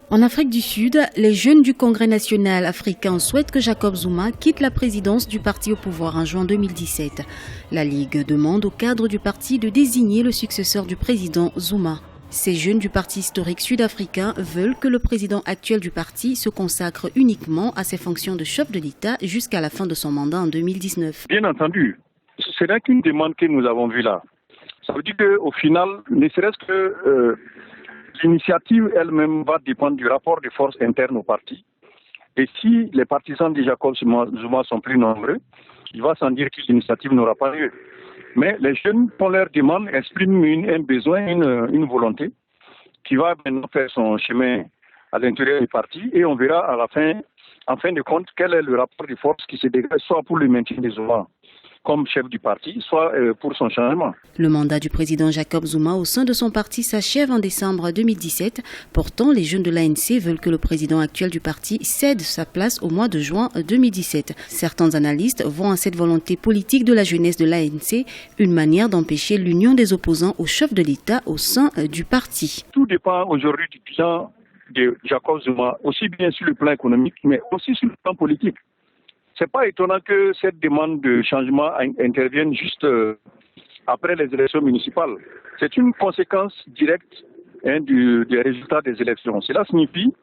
En Afrique du Sud, les jeunes du Congrès national africain souhaitent que Jacob Zuma quitte la présidence du parti au pouvoir en juin 2017. La Ligue demande au cadre du parti de désigner le successeur du président Zuma. Ces jeunes du parti historique sud-africain veulent que le président actuel du parti se consacre uniquement à ses fonctions de chef de l'État jusqu'à la fin de son mandat en 2019. Bien entendu, ce n'est qu'une demande que nous avons vue là. Ça veut dire qu'au final, ne serait-ce que l'initiative elle-même va dépendre du rapport de force interne au parti. Et si les partisans de Jacob Zuma sont plus nombreux, il va sans dire que l'initiative n'aura pas lieu. Mais les jeunes, pour leur demande, expriment un besoin, une volonté qui va maintenant faire son chemin à l'intérieur du parti et on verra à la fin, en fin de compte, quel est le rapport de force qui se dégage, soit pour le maintien de Zuma comme chef du parti, soit pour son changement. Le mandat du président Jacob Zuma au sein de son parti s'achève en décembre 2017. Pourtant, les jeunes de l'ANC veulent que le président actuel du parti cède sa place au mois de juin 2017. Certains analystes voient en cette volonté politique de la jeunesse de l'ANC une manière d'empêcher l'union des opposants au chef de l'État au sein du parti. Tout dépend aujourd'hui du bilan de Jacob Zuma, aussi bien sur le plan économique, mais aussi sur le plan politique. Ce n'est pas étonnant que cette demande de changement intervienne juste après les élections municipales. C'est une conséquence directe des résultats des élections. Cela signifie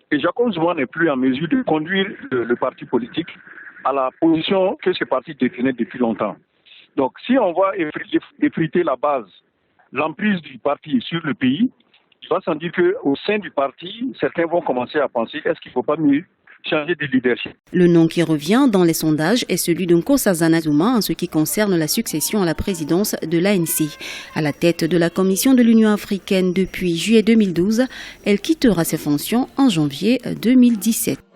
que Jacob Zuma n'est plus en mesure de conduire le parti politique à la position que ce parti détenait depuis longtemps. Donc si on va effriter la base, l'emprise du parti sur le pays, il va sans dire qu'au sein du parti, certains vont commencer à penser est-ce qu'il ne faut pas mieux changer de leadership. Le nom qui revient dans les sondages est celui de Nkosazana Zuma en ce qui concerne la succession à la présidence de l'ANC. À la tête de la Commission de l'Union africaine depuis juillet 2012, elle quittera ses fonctions en janvier 2017.